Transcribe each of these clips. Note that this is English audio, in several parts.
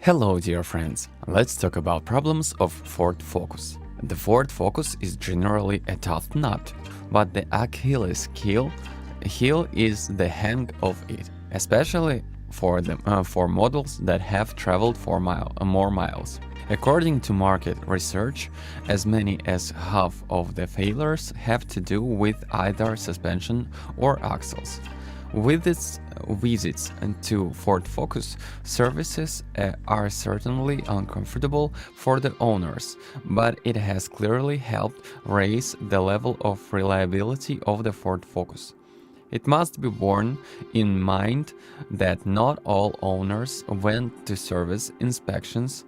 Hello dear friends, let's talk about problems of Ford Focus. The Ford Focus is generally a tough nut, but the heel is the hang of it, especially for models that have traveled for more miles. According to market research, as many as half of the failures have to do with either suspension or axles. With its visits to Ford Focus, services are certainly uncomfortable for the owners, but it has clearly helped raise the level of reliability of the Ford Focus. It must be borne in mind that not all owners went to service inspections,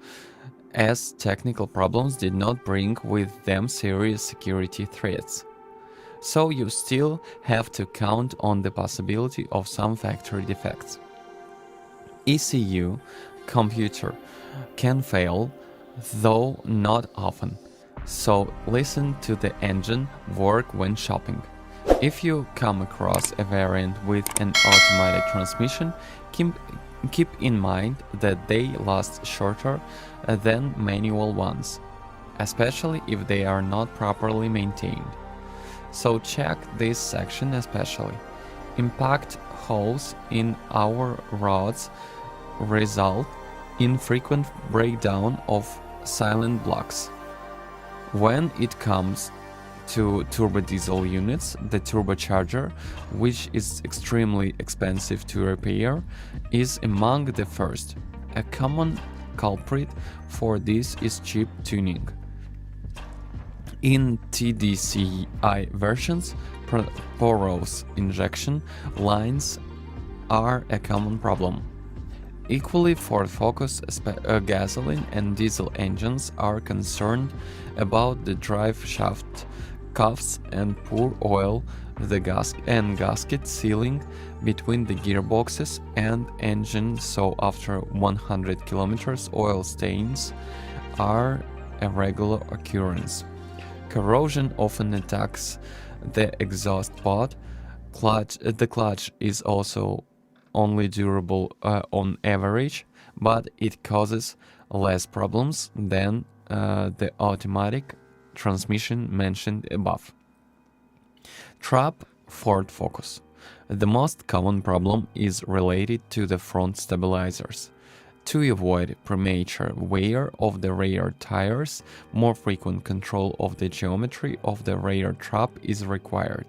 as technical problems did not bring with them serious security threats. So you still have to count on the possibility of some factory defects. ECU computer can fail, though not often, so listen to the engine work when shopping. If you come across a variant with an automatic transmission, keep in mind that they last shorter than manual ones, especially if they are not properly maintained. So check this section especially. Impact holes in our rods result in frequent breakdown of silent blocks. When it comes to turbodiesel units, the turbocharger, which is extremely expensive to repair, is among the first. A common culprit for this is cheap tuning. In TDCI versions, porous injection lines are a common problem. Equally, Ford Focus gasoline and diesel engines are concerned about the drive shaft cuffs and poor oil, the gasket sealing between the gearboxes and engine, so after 100 kilometers oil stains are a regular occurrence. Corrosion often attacks the exhaust pod. The clutch is also only durable on average, but it causes less problems than the automatic transmission mentioned above. Trap Ford Focus. The most common problem is related to the front stabilizers. To avoid premature wear of the rear tires, more frequent control of the geometry of the rear trap is required.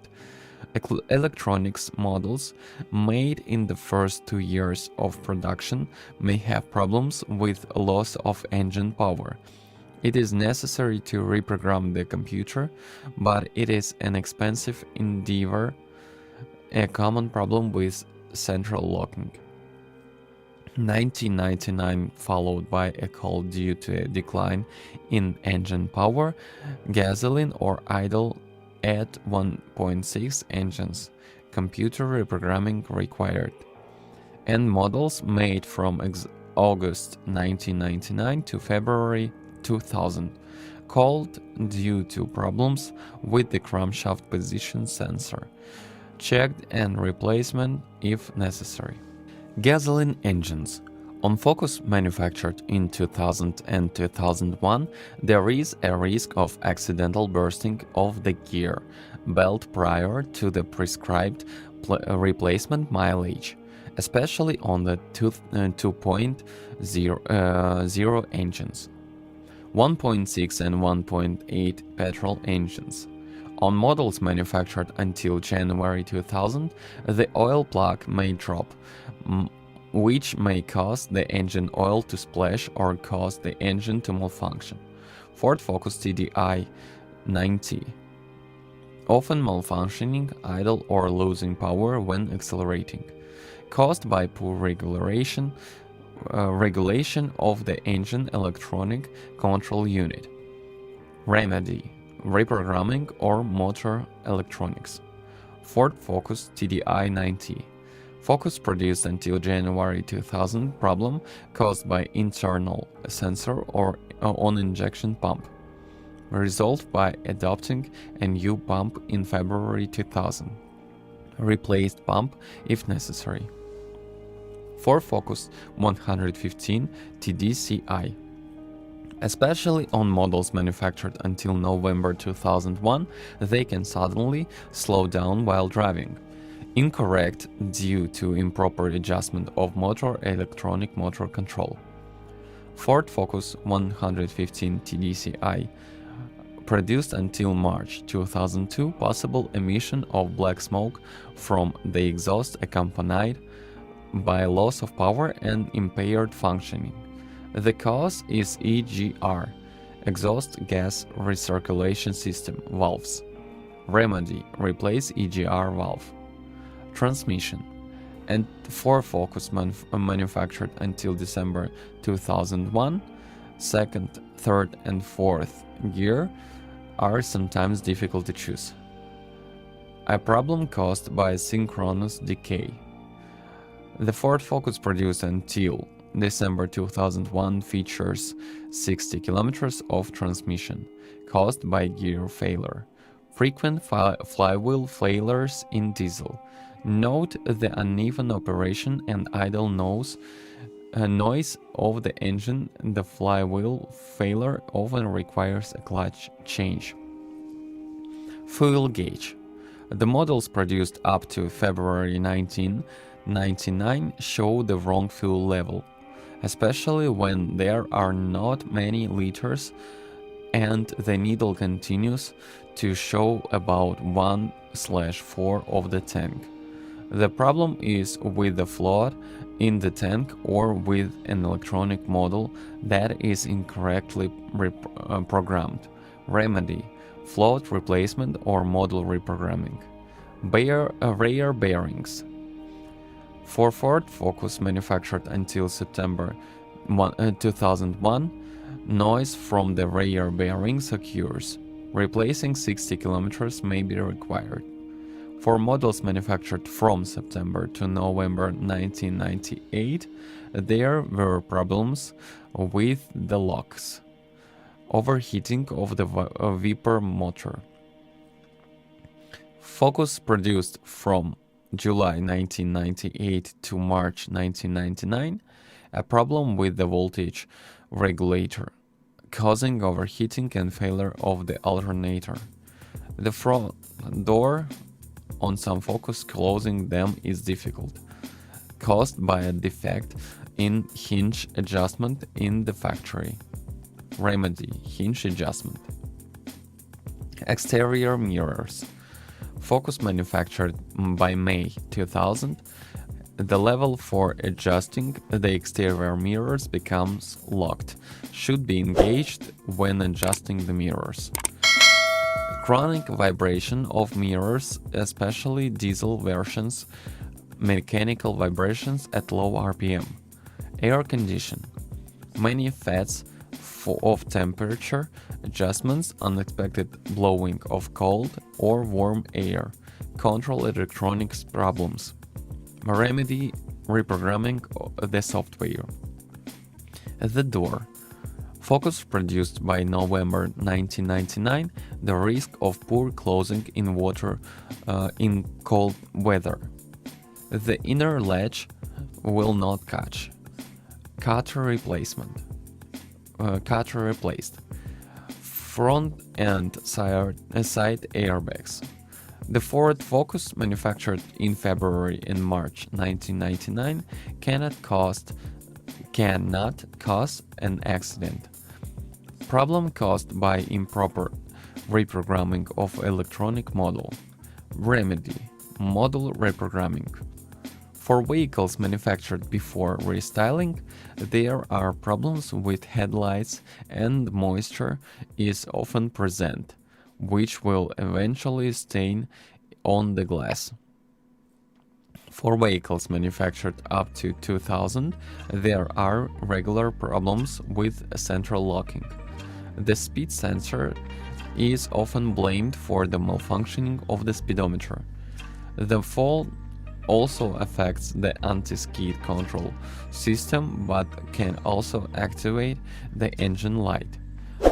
Electronics models made in the first 2 years of production may have problems with loss of engine power. It is necessary to reprogram the computer, but it is an expensive endeavor, a common problem with central locking. 1999 followed by a call due to a decline in engine power, gasoline or idle at 1.6 engines, computer reprogramming required, and models made from August 1999 to February 2000, called due to problems with the crankshaft position sensor, checked and replacement if necessary. Gasoline engines. On Focus manufactured in 2000 and 2001, there is a risk of accidental bursting of the gear belt prior to the prescribed replacement mileage, especially on the 2.0 engines, 1.6 and 1.8 petrol engines. On models manufactured until January 2000, the oil plug may drop, which may cause the engine oil to splash or cause the engine to malfunction. Ford Focus TDI 90. Often malfunctioning, idle or losing power when accelerating, caused by poor regulation of the engine electronic control unit. Remedy: reprogramming or motor electronics. Ford Focus TDI 90. Focus produced until January 2000 problem caused by internal sensor or on injection pump. Resolved by adopting a new pump in February 2000. Replaced pump if necessary. Ford Focus 115 TDCi. Especially on models manufactured until November 2001, they can suddenly slow down while driving. Incorrect due to improper adjustment of motor electronic motor control. Ford Focus 115 TDCi. Produced until March 2002, possible emission of black smoke from the exhaust accompanied by loss of power and impaired functioning. The cause is EGR, exhaust gas recirculation system, valves. Remedy: replace EGR valve. Transmission. And Ford Focus manufactured until December 2001, second, third, and fourth gear are sometimes difficult to choose. A problem caused by synchronous decay. The Ford Focus produced until December 2001 features 60 km of transmission, caused by gear failure. Frequent flywheel failures in diesel. Note the uneven operation and idle noise of the engine. The flywheel failure often requires a clutch change. Fuel gauge. The models produced up to February 1999 show the wrong fuel level, especially when there are not many liters and the needle continues to show about 1/4 of the tank. The problem is with the float in the tank or with an electronic model that is incorrectly programmed. Remedy: float replacement or model reprogramming. Rear bearings. For Ford Focus manufactured until September 2001, noise from the rear bearings occurs. Replacing 60 km may be required. For models manufactured from September to November 1998, there were problems with the locks, overheating of the Viper motor. Focus produced from July 1998 to March 1999, a problem with the voltage regulator, causing overheating and failure of the alternator. The front door on some Focus closing them is difficult, caused by a defect in hinge adjustment in the factory. Remedy: hinge adjustment. Exterior mirrors. Focus manufactured by May 2000, the level for adjusting the exterior mirrors becomes locked, should be engaged when adjusting the mirrors. Chronic vibration of mirrors, especially diesel versions, mechanical vibrations at low RPM. Air condition. Many FETs of temperature adjustments, unexpected blowing of cold or warm air, control electronics problems. Remedy: reprogramming the software. The door. Focus produced by November 1999, the risk of poor closing in water in cold weather. The inner latch will not catch. Cutter replacement. Cutter replaced. Front and side airbags. The Ford Focus, manufactured in February and March 1999, cannot cause an accident. Problem caused by improper reprogramming of electronic model. Remedy: model reprogramming. For vehicles manufactured before restyling, there are problems with headlights and moisture is often present, which will eventually stain on the glass. For vehicles manufactured up to 2000, there are regular problems with central locking. The speed sensor is often blamed for the malfunctioning of the speedometer. The fault also affects the anti-skid control system but can also activate the engine light.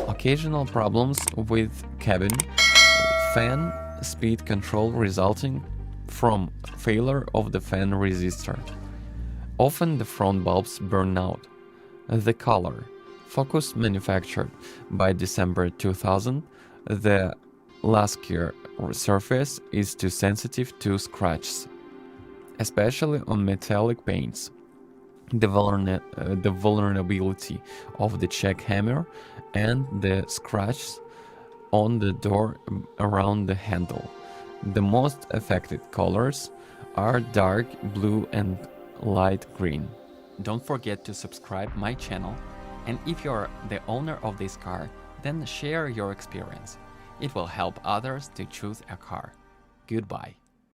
Occasional problems with cabin fan speed control resulting from failure of the fan resistor. Often the front bulbs burn out. The color. Focus manufactured by December 2000. The lacquer surface is too sensitive to scratches, especially on metallic paints. The vulnerability of the check hammer and the scratches on the door around the handle. The most affected colors are dark blue and light green. Don't forget to subscribe my channel, and if you're the owner of this car, then share your experience. It will help others to choose a car. Goodbye.